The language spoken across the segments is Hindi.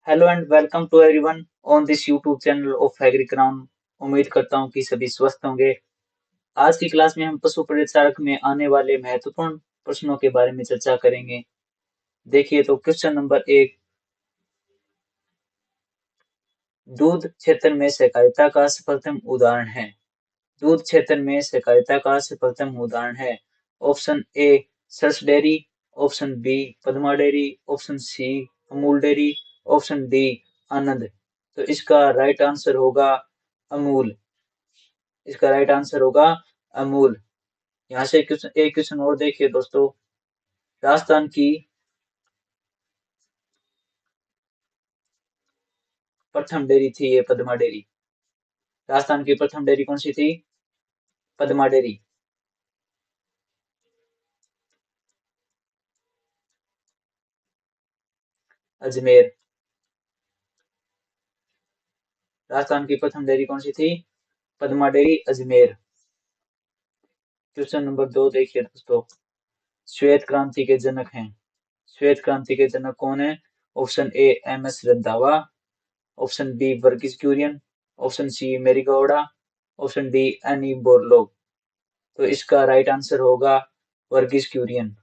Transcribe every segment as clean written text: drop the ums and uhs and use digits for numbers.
Hello and welcome to everyone on this YouTube channel of Agriground. उम्मीद करता हूँ कि सभी स्वस्थ होंगे। आज की क्लास में हम पशु परिचारक में आने वाले महत्वपूर्ण प्रश्नों के बारे में चर्चा करेंगे। देखिए तो क्वेश्चन नंबर 1, दूध क्षेत्र में सहकारिता का सफलतम उदाहरण है। दूध क्षेत्र में सहकारिता का सफलतम उदाहरण है। Option A Saras dairy, option B Padma dairy, option C Amul dairy, option D Anand. तो इसका राइट आंसर होगा अमूल। इसका राइट आंसर होगा अमूल। यहाँ से एक क्वेश्चन और देखिए दोस्तों। राजस्थान की प्रथम डेयरी थी ये पद्मा डेयरी। राजस्थान की प्रथम डेयरी कौन सी थी? पद्मा डेयरी। अजमेर। राजस्थान की प्रथम डेयरी कौन सी थी? Padma dairy Ajmer. Question number 2 देखिए दोस्तों। श्वेत क्रांति के जनक हैं। श्वेत क्रांति के जनक कौन है? Option A M S Randhawa, option B Varghese Kurien, option C Mary Gowda, option D Annie Borlaug. तो इसका राइट आंसर होगा वर्गीज कुरियन।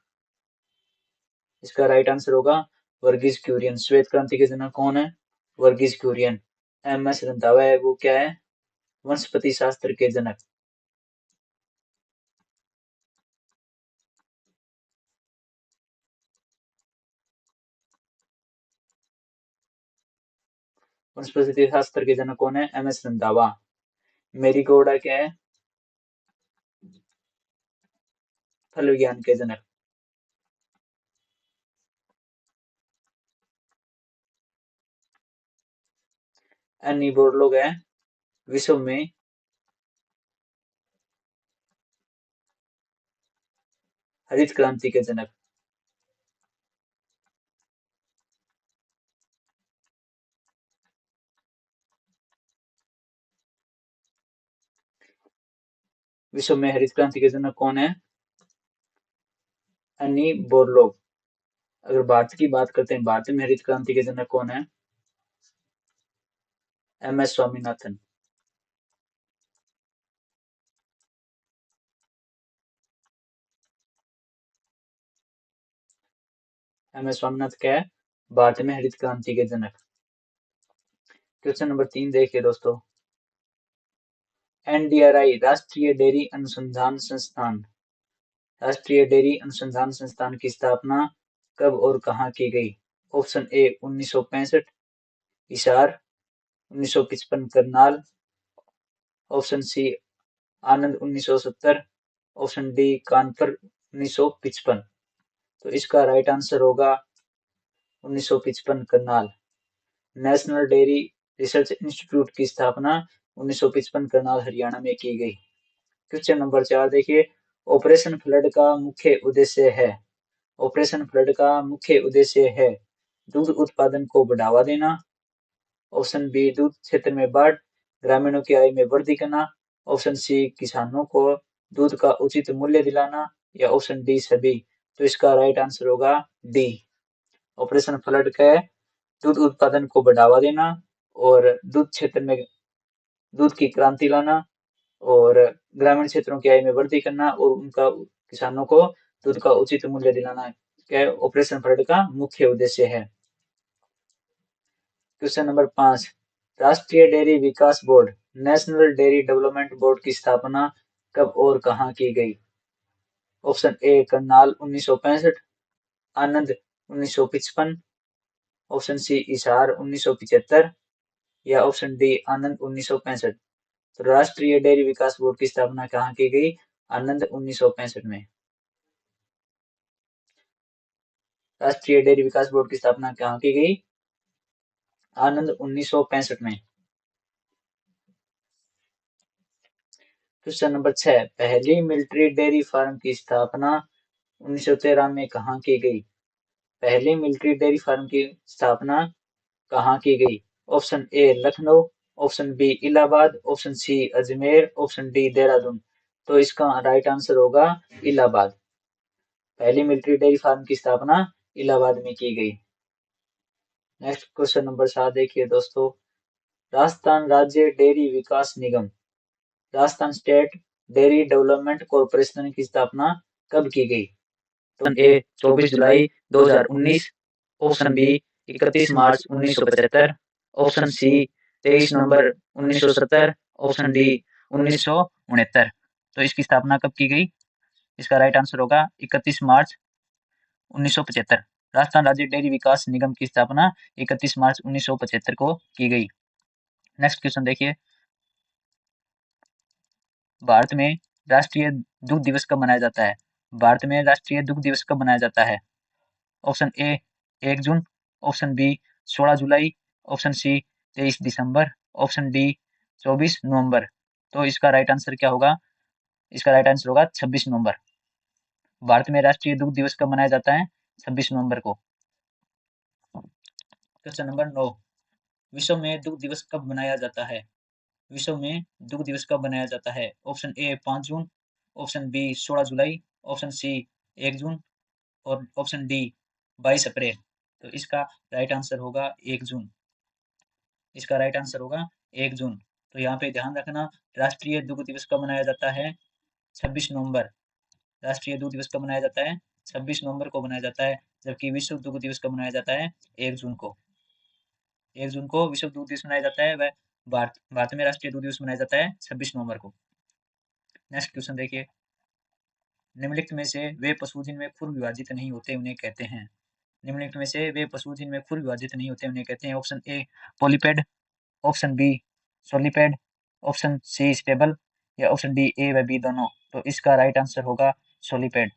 इसका राइट आंसर होगा वर्गीज कुरियन। श्वेत क्रांति के जनक कौन है? वर्गीज कुरियन। एम एस रंधावा है वो क्या है? वनस्पति शास्त्र के जनक। वनस्पति शास्त्र के जनक कौन है? M S Randhawa. मेरी गौड़ा क्या है? फल विज्ञान के जनक। एनी बोरलोग है विश्व में हरित क्रांति के जनक। विश्व में हरित क्रांति के जनक कौन है? Any Borlaug. अगर भारत की बात करते हैं, भारत में हरित क्रांति के जनक कौन है? M S Swaminathan. M S Swaminathan क्या है? भारत में हरित क्रांति के जनक। क्वेश्चन नंबर 3 देखिए दोस्तों। एनडीआरआई राष्ट्रीय डेयरी अनुसंधान संस्थान, राष्ट्रीय डेयरी अनुसंधान संस्थान की स्थापना कब और कहाँ की गई? Option A 1965 Hisar, 1955 Karnal, option C Anand 1970, option D Kanpur 1955। तो इसका राइट आंसर होगा 1955 Karnal. National dairy research institute की स्थापना 1955 करनाल हरियाणा में की गई। क्वेश्चन नंबर 4 देखिए। ऑपरेशन फ्लड का मुख्य उद्देश्य है। ऑपरेशन फ्लड का मुख्य उद्देश्य है दूध उत्पादन को बढ़ावा देना, ऑप्शन बी दूध क्षेत्र में बाढ़, ग्रामीणों की आय में वृद्धि करना, ऑप्शन सी किसानों को दूध का उचित मूल्य दिलाना, या ऑप्शन डी सभी। तो इसका राइट आंसर होगा डी। ऑपरेशन फ्लड का है दूध उत्पादन को बढ़ावा देना और दूध क्षेत्र में दूध की क्रांति लाना और ग्रामीण क्षेत्रों की आय में वृद्धि करना और उनका किसानों को दूध का उचित मूल्य दिलाना क्या ऑपरेशन फ्लड का मुख्य उद्देश्य है। क्वेश्चन नंबर 5, राष्ट्रीय डेयरी विकास board national dairy development board की स्थापना कब और कहाँ की गई? Option A Karnal 1965, Anand 1955, option C Hisar 1975, या ऑप्शन डी आनंद 1965। तो राष्ट्रीय डेयरी विकास बोर्ड की स्थापना कहाँ की गई? आनंद 1965 में। राष्ट्रीय डेयरी विकास बोर्ड की स्थापना कहाँ की गई? आनंद 1965 में। क्वेश्चन नंबर 6, पहली मिलिट्री डेयरी फार्म की स्थापना 1913 में कहाँ की गई? पहली मिलिट्री डेयरी फार्म की स्थापना कहाँ की गई? Option A Lucknow, option B Allahabad, option C Ajmer, option D Dehradun. तो इसका राइट आंसर होगा इलाहाबाद। पहली मिलिट्री डेयरी फार्म की स्थापना इलाहाबाद में की गई। नेक्स्ट क्वेश्चन नंबर 7 देखिए दोस्तों, राजस्थान राज्य डेयरी विकास निगम, Rajasthan state dairy development corporation की स्थापना कब की गई? ऑप्शन ए 24 जुलाई 2019, ऑप्शन बी 31 मार्च 1975, ऑप्शन सी 23 नवंबर 1970, ऑप्शन डी 1969। तो इसकी स्थापना कब की गई? इसका राइट आंसर होगा 31 मार्च 1975। राजस्थान राज्य डेयरी विकास निगम की स्थापना 31 मार्च 1975 को की गई। नेक्स्ट क्वेश्चन देखिए, भारत में राष्ट्रीय दुग्ध दिवस कब मनाया जाता है? भारत में राष्ट्रीय दुग्ध दिवस कब मनाया जाता है? ऑप्शन ए 1 जून, ऑप्शन बी 16 जुलाई, ऑप्शन सी 23 दिसंबर, ऑप्शन डी 24 नवंबर। तो इसका राइट आंसर क्या होगा? इसका राइट आंसर होगा 26 नवंबर। भारत में राष्ट्रीय दुग्ध दिवस कब मनाया जाता है? 26 नवंबर को। क्वेश्चन नंबर 9, विश्व में दुग्ध दिवस कब मनाया जाता है? विश्व में दुग्ध दिवस कब मनाया जाता है? ऑप्शन ए 5 जून, ऑप्शन बी 16 जुलाई, ऑप्शन सी 1 जून और ऑप्शन डी 22 अप्रैल। तो इसका राइट आंसर होगा 1 जून। इसका राइट आंसर होगा 1 जून। तो यहाँ पे ध्यान रखना, राष्ट्रीय दुग्ध दिवस कब मनाया जाता है? 26 नवंबर। राष्ट्रीय दुग्ध दिवस कब मनाया जाता है? 26 नवंबर को मनाया जाता है, जबकि विश्व दुग्ध दिवस कब मनाया जाता है? 1 जून को। 1 जून को विश्व दुग्ध दिवस मनाया जाता है, वह भारत में राष्ट्रीय दुग्ध दिवस मनाया जाता है 26 नवंबर को। नेक्स्ट क्वेश्चन देखिए, निम्नलिखित में से वे पशु जिनमें खुर विभाजित नहीं होते उन्हें कहते हैं? निम्नलिखित में से वे पशु जिनमें खुर विभाजित नहीं होते उन्हें कहते हैं? Option A polyped, option B soliped, option C stable या ऑप्शन डी ए व बी दोनों। तो इसका राइट आंसर होगा सोलिपेड।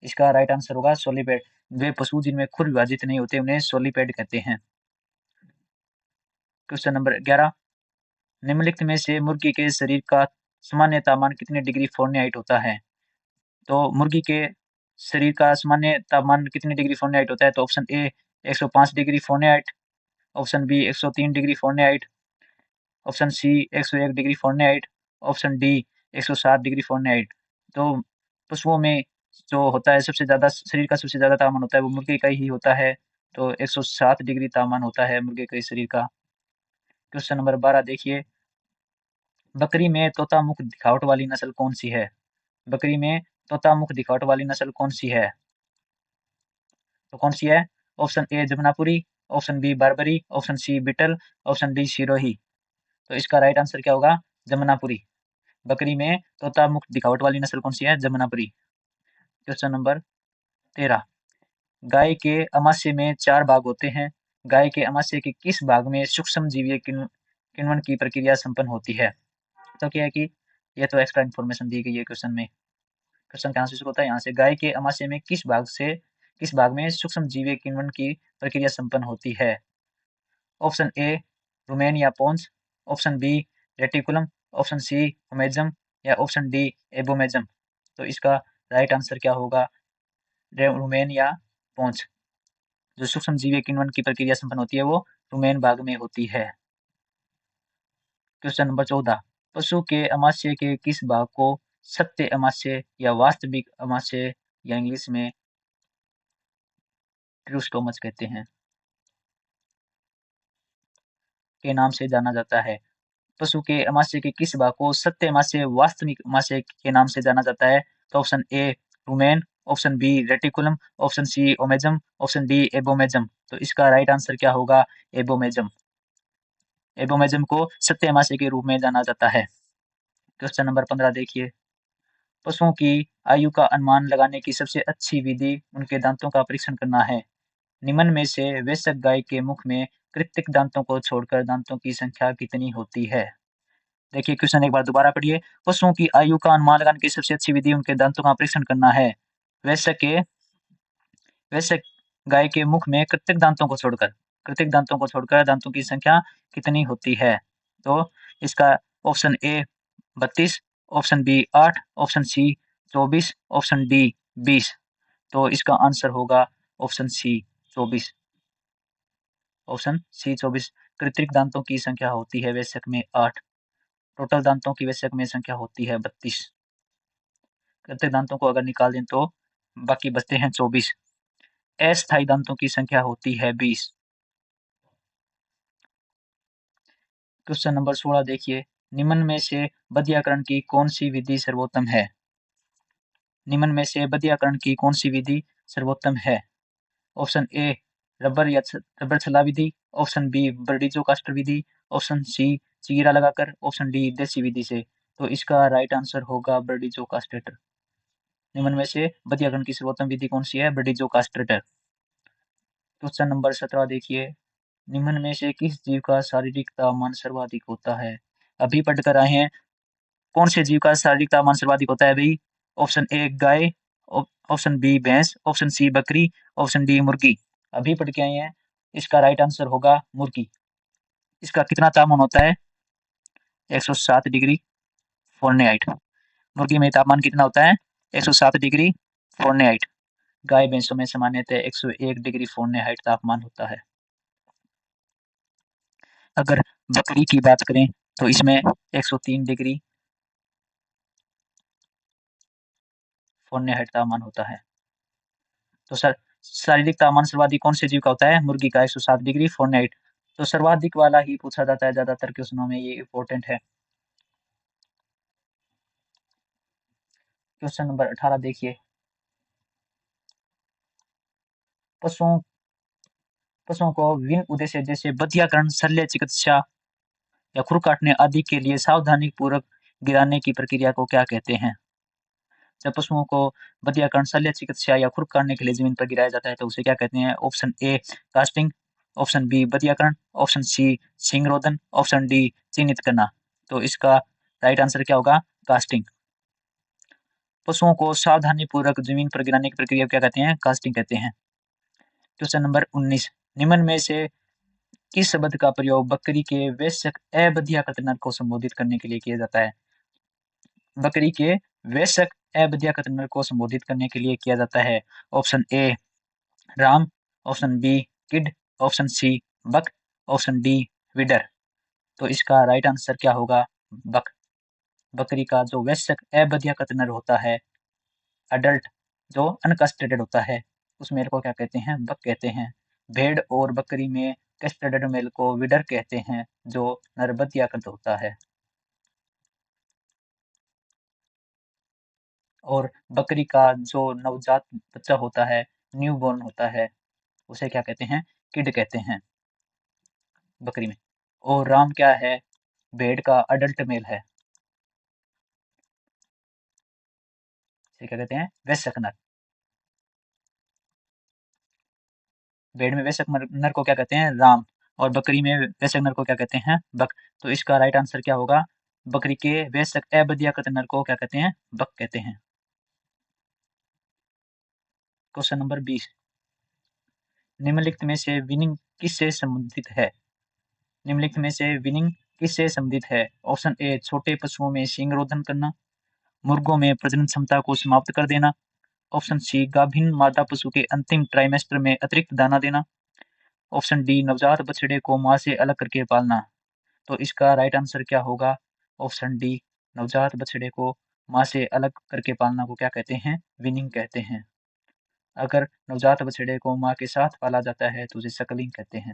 इसका राइट आंसर होगा सोलिपेड। वे पशु जिनमें खुर विभाजित नहीं होते उन्हें सोलिपेड कहते हैं। क्वेश्चन नंबर 11, निम्नलिखित में से मुर्गी के शरीर का सामान्य तापमान कितने डिग्री फ़ारेनहाइट होता है? तो मुर्गी के शरीर का सामान्य तापमान कितने डिग्री फ़ारेनहाइट होता है? तो option A 105 degree Fahrenheit, option B 103 degree Fahrenheit, option C 101 degree Fahrenheit, option D 107 degree Fahrenheit. तो पशुओं में जो होता है सबसे ज़्यादा, शरीर का सबसे ज़्यादा तापमान होता है वो मुर्गे का ही होता है। तो 107 डिग्री तापमान होता है मुर्गे के शरीर का। क्वेश्चन नंबर 12 देखिए, बकरी में तोता मुख दिखावट वाली नस्ल कौन सी है? बकरी में तोता मुख दिखावट वाली नस्ल कौन सी है? तो कौन सी है? Option A Jamunapari, option B Barbari, option C Beetal, option D Sirohi. तो इसका राइट आंसर क्या होगा? जमुनापुरी। बकरी में तोता मुख दिखावट वाली नस्ल कौन सी है? जमुनापुरी। क्वेश्चन नंबर 13, गाय के अमाशय में 4 भाग होते हैं। गाय के अमाशय के किस भाग में सूक्ष्म जीवीय किण्वन की प्रक्रिया संपन्न होती है? तो क्या है कि ये तो एक्स्ट्रा इन्फॉर्मेशन दी गई है क्वेश्चन में। क्वेश्चन कहाँ से शुरू होता है? यहाँ से, गाय के अमाशय में किस भाग में सूक्ष्म जीवीय किण्वन की प्रक्रिया संपन्न होती है? ऑप्शन ए रुमेन या पोन्स, option B reticulum, option C omasum या ऑप्शन डी एबोमेजम। तो इसका राइट आंसर क्या होगा? रुमेन या पोन्स। जो सूक्ष्म जीवीय किण्वन की प्रक्रिया संपन्न होती है वो रुमेन भाग में होती है। क्वेश्चन नंबर 14, पशु के अमाशय के किस भाग को सत्य अमाशय या वास्तविक अमाशय या इंग्लिश में ट्रू स्टोमच कहते हैं के नाम से जाना जाता है? पशु के अमाशय के किस भाग को सत्य अमाशय वास्तविक अमाशय के नाम से जाना जाता है? तो option A rumen, option B reticulum, option C omasum, option D abomasum. तो इसका राइट आंसर क्या होगा? एबोमेजम। एबोमेजम को सत्य अमाशय के रूप में जाना जाता है। क्वेश्चन नंबर 15 देखिए, पशुओं की आयु का अनुमान लगाने की सबसे अच्छी विधि उनके दांतों का परीक्षण करना है। निम्न में से वयस्क गाय के मुख में कृत्रिक दांतों को छोड़कर दांतों की संख्या कितनी होती है? देखिए क्वेश्चन एक बार दोबारा पढ़िए। पशुओं की आयु का अनुमान लगाने की सबसे अच्छी विधि उनके दांतों का परीक्षण करना है। वयस्क के वयस्क गाय के मुख में कृत्रिक दांतों को छोड़कर दांतों की संख्या कितनी होती है? तो इसका option A 32, option B 8, option C 24, option D 20। तो इसका आंसर होगा ऑप्शन सी 24। Option C 24। कृत्रिक दांतों की संख्या होती है वयस्क में 8। टोटल दांतों की वयस्क में संख्या होती है 32। कृत्रिक दांतों को अगर निकाल दें तो बाकी बचते हैं 24। अस्थायी दांतों की संख्या होती है 20। क्वेश्चन नंबर 16 देखिए, निम्न में से बध्याकरण की कौन सी विधि सर्वोत्तम है? निम्न में से बध्याकरण की कौन सी विधि सर्वोत्तम है? ऑप्शन ए रबर छल्ला विधि, ऑप्शन बी बर्डिजो कास्टर विधि, ऑप्शन सी चीरा लगाकर, ऑप्शन डी देसी विधि से। तो इसका राइट आंसर होगा बर्डिजो कास्ट्रेटर। निम्न में से बध्याकरण की सर्वोत्तम विधि कौन सी है? बर्डिजो कास्ट्रेटर। क्वेश्चन नंबर 17 देखिए, निम्न में से किस जीव का शारीरिक तापमान सर्वाधिक होता है? अभी पढ़ कर आए हैं, कौन से जीव का शारीरिक तापमान सर्वाधिक होता है भाई? ऑप्शन ए गाय, ऑप्शन बी भैंस, ऑप्शन सी बकरी, ऑप्शन डी मुर्गी। अभी पढ़ के आए हैं, इसका राइट आंसर होगा मुर्गी। इसका कितना तापमान होता है? 107 डिग्री फ़ारेनहाइट। मुर्गी में तापमान कितना होता है? 107 डिग्री फ़ारेनहाइट। गाय भैंसों में सामान्यतः 101 डिग्री फ़ारेनहाइट तापमान होता है। अगर बकरी की बात करें तो इसमें 103 डिग्री फ़ारेनहाइट तापमान होता है। तो सर शारीरिक तापमान सर्वाधिक कौन से जीव का होता है? मुर्गी का 107 डिग्री फ़ारेनहाइट। तो सर्वाधिक वाला ही पूछा जाता है ज्यादातर क्वेश्चनों में, ये इंपॉर्टेंट है। क्वेश्चन नंबर 18 देखिए, पशुओं पशुओं को विभिन्न उद्देश्य जैसे बधियाकरण, शल्य चिकित्सा या खुर काटने आदि के लिए सावधानी पूर्वक गिराने की प्रक्रिया को क्या कहते हैं? जब पशुओं को बधियाकरण, शल्य चिकित्सा या खुर काटने के लिए जमीन पर गिराया जाता है तो उसे क्या कहते हैं? Option A casting, option B बधियाकरण, ऑप्शन सी सिंगरोधन, ऑप्शन डी चिन्हित करना। तो इसका राइट आंसर क्या होगा? कास्टिंग। पशुओं को सावधानी पूर्वक जमीन पर गिराने की प्रक्रिया क्या कहते हैं? कास्टिंग कहते हैं। क्वेश्चन नंबर 19, निम्न में से किस शब्द का प्रयोग बकरी के वयस्क अबधियाकृत नर को संबोधित करने के लिए किया जाता है? बकरी के वयस्क अबधियाकृत नर को संबोधित करने के लिए किया जाता है। Option A ram, option B kid, option C buck, option D wether. तो इसका राइट आंसर क्या होगा? बक। बकरी का जो वयस्क अबधियाकृत नर होता है, अडल्ट जो अनकस्टेटेड होता है, उस मेल को क्या कहते हैं? बक कहते हैं। भेड़ और बकरी में कस्टेटेड मेल को विडर कहते हैं, जो नरबधियाकृत होता है। और बकरी का जो नवजात बच्चा होता है, न्यूबॉर्न होता है, उसे क्या कहते हैं? किड कहते हैं बकरी में। और राम क्या है? भेड़ का अडल्ट मेल है, इसे क्या कहते हैं? वयस्क नर। भेड़ में वयस्क नर को क्या कहते हैं? राम। और बकरी में वयस्क नर को क्या कहते हैं? बक। तो इसका राइट आंसर क्या होगा? बकरी के वयस्क अबधियाकृत नर को क्या कहते हैं? बक कहते हैं। क्वेश्चन नंबर 20, निम्नलिखित में से विनिंग किससे संबंधित है? निम्नलिखित में से विनिंग किससे संबंधित है? ऑप्शन ए छोटे पशुओं में सींगरोधन करना, मुर्गों में प्रजनन क्षमता को समाप्त कर देना, ऑप्शन सी गाभिन मादा पशु के अंतिम ट्राइमेस्टर में अतिरिक्त दाना देना, ऑप्शन डी नवजात बछड़े को मां से अलग करके पालना। तो इसका राइट आंसर क्या होगा? ऑप्शन डी नवजात बछड़े को मां से अलग करके पालना को क्या कहते हैं? विनिंग कहते हैं। अगर नवजात बछड़े को मां के साथ पाला जाता है तो उसे सकलिंग कहते हैं।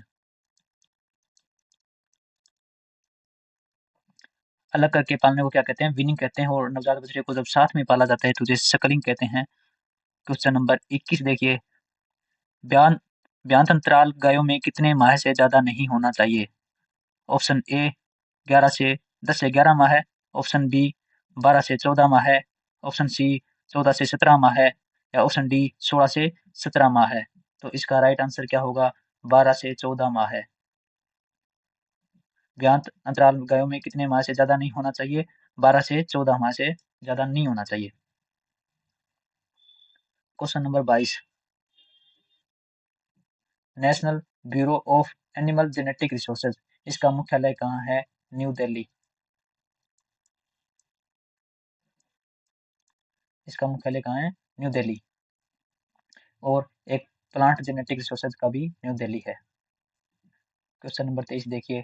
अलग करके पालने को क्या कहते हैं? विनिंग कहते हैं। और नवजात बछड़े को जब साथ में पाला जाता है तो उसे सकलिंग कहते हैं। क्वेश्चन नंबर 21 देखिए, ब्यान ब्यान अंतराल गायों में कितने माह से ज्यादा नहीं होना चाहिए? ऑप्शन ए 11 से 10 से 11 माह है, ऑप्शन बी 12 से 14 माह है, ऑप्शन सी 14 से 17 माह है, या ऑप्शन डी 16 से 17 माह है। तो इसका राइट आंसर क्या होगा? 12 से 14 माह है। ज्ञात अंतराल गायों में कितने माह से ज्यादा नहीं होना चाहिए? 12 से 14 माह से ज्यादा नहीं होना चाहिए। Question number 22, national bureau of animal genetic resources, इसका मुख्यालय कहाँ है? न्यू दिल्ली। इसका मुख्यालय कहाँ है? न्यू दिल्ली। और एक प्लांट जेनेटिक रिसोर्सेज का भी न्यू दिल्ली है। क्वेश्चन नंबर 23 देखिए,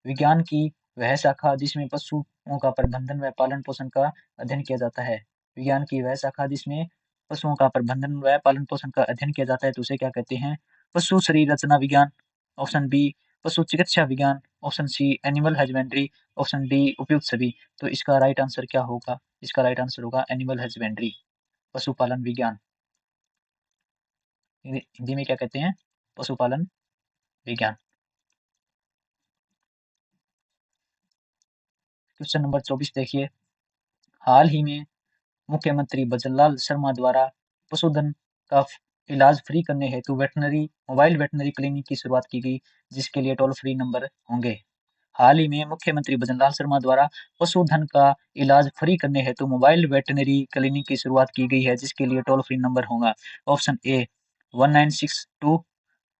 विज्ञान की वह शाखा जिसमें पशुओं का प्रबंधन व पालन पोषण का अध्ययन किया जाता है। विज्ञान की वह शाखा जिसमें पशुओं का प्रबंधन व पालन पोषण का अध्ययन किया जाता है तो उसे क्या कहते हैं? पशु शरीर रचना विज्ञान, ऑप्शन बी पशु चिकित्सा विज्ञान, option C animal husbandry, option D उपयुक्त सभी। तो इसका राइट आंसर क्या होगा? इसका राइट आंसर होगा एनिमल हस्बेंड्री, पशुपालन विज्ञान। हिंदी में क्या कहते हैं? पशुपालन विज्ञान। क्वेश्चन नंबर 24 देखिए, हाल ही में मुख्यमंत्री भजनलाल शर्मा द्वारा पशुधन का इलाज फ्री करने हेतु मोबाइल वेटनरी क्लिनिक की शुरुआत की गई, जिसके लिए टोल फ्री नंबर होंगे। हाल ही में मुख्यमंत्री भजनलाल शर्मा द्वारा पशुधन का इलाज फ्री करने हेतु मोबाइल वेटनरी क्लिनिक की शुरुआत की गई है, जिसके लिए टोल फ्री नंबर होगा option A 1962,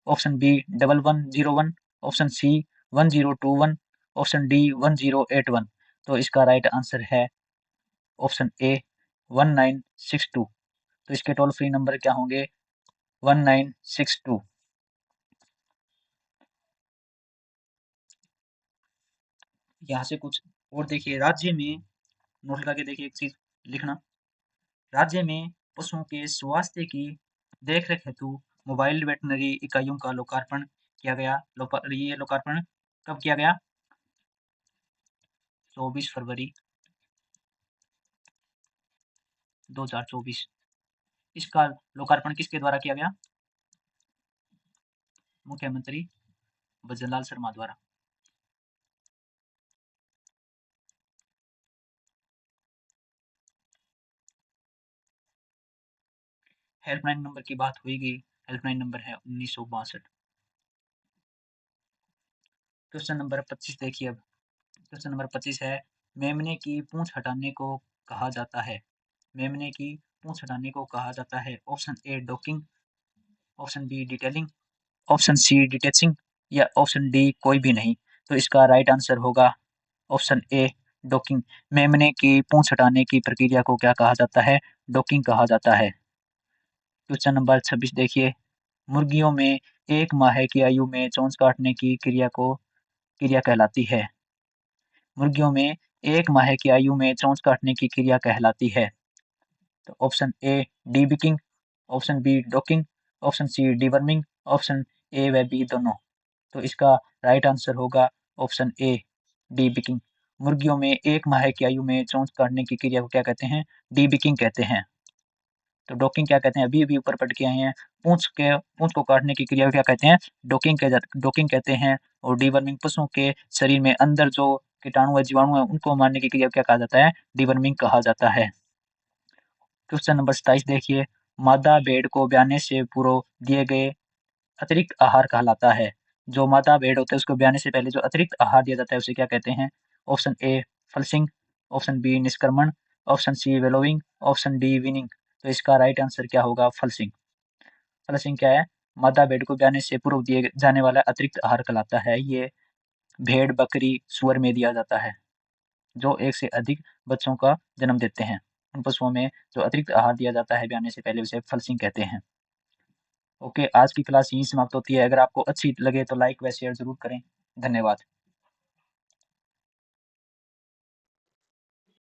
option B 1101, option C 1021, option D 1081। तो इसका राइट आंसर है ऑप्शन ए 1962। तो इसके टोल फ्री नंबर क्या होंगे? 1962। यहाँ से कुछ और देखिए, राज्य में नोट लगा के देखिए, एक चीज लिखना। राज्य में पशुओं के स्वास्थ्य की देखरेख हेतु मोबाइल वेटनरी इकाइयों का लोकार्पण किया गया। ये लोकार्पण कब किया गया? 24 फरवरी 2024। इसका लोकार्पण किसके द्वारा किया गया? मुख्यमंत्री भजनलाल शर्मा द्वारा। हेल्पलाइन नंबर की बात हुई गई, हेल्पलाइन नंबर है 1962। क्वेश्चन नंबर 25 देखिए अब। क्वेश्चन नंबर 25 है, मेमने की पूंछ हटाने को कहा जाता है। मेमने की पूंछ हटाने को कहा जाता है। Option A docking, option B detailing, option C detaching, या ऑप्शन डी कोई भी नहीं। तो इसका राइट आंसर होगा ऑप्शन ए डॉकिंग। मेमने की पूंछ हटाने की प्रक्रिया को क्या कहा जाता है? डॉकिंग कहा जाता है। क्वेश्चन नंबर 26 देखिए, मुर्गियों में 1 माह की आयु में चोंच काटने की क्रिया कहलाती है। मुर्गियों में 1 माह की आयु में चोंच काटने की क्रिया कहलाती है। तो option A debeaking, option B docking, option C deworming, option A व बी दोनों। तो इसका राइट आंसर होगा ऑप्शन ए डीबिकिंग। मुर्गियों में 1 माह की आयु में चोंच काटने की क्रिया को क्या कहते हैं? डीबिकिंग कहते हैं। तो डॉकिंग क्या कहते हैं? अभी अभी ऊपर पढ़ के आए हैं। पूंछ को काटने की क्रिया को क्या कहते हैं? डॉकिंग कहते हैं। और डीवर्मिंग, पशुओं के शरीर में अंदर जो कीटाणु है, जीवाणु है, उनको मारने की क्रिया को क्या कहा जाता है? डीवर्मिंग कहा जाता है। क्वेश्चन नंबर 27 देखिए, मादा भेड़ को ब्याने से पूर्व दिए गए अतिरिक्त आहार कहलाता है। जो मादा भेड़ होता है उसको ब्याने से पहले जो अतिरिक्त आहार दिया जाता है उसे क्या कहते हैं? Option A flushing, option B निष्क्रमण, option C wallowing, option D weaning. तो इसका राइट आंसर क्या होगा? फलसिंग। फलसिंग क्या है? मादा भेड़ को ब्याने से पूर्व दिए जाने वाला अतिरिक्त आहार कहलाता है। ये भेड़, बकरी, सुअर में दिया जाता है, जो एक से अधिक बच्चों का जन्म देते हैं। उन पशुओं में जो अतिरिक्त आहार दिया जाता है ब्याने से पहले उसे फलसिंग कहते हैं। ओके, आज की क्लास यहीं समाप्त होती है। अगर आपको अच्छी लगे तो लाइक व शेयर जरूर करें। धन्यवाद।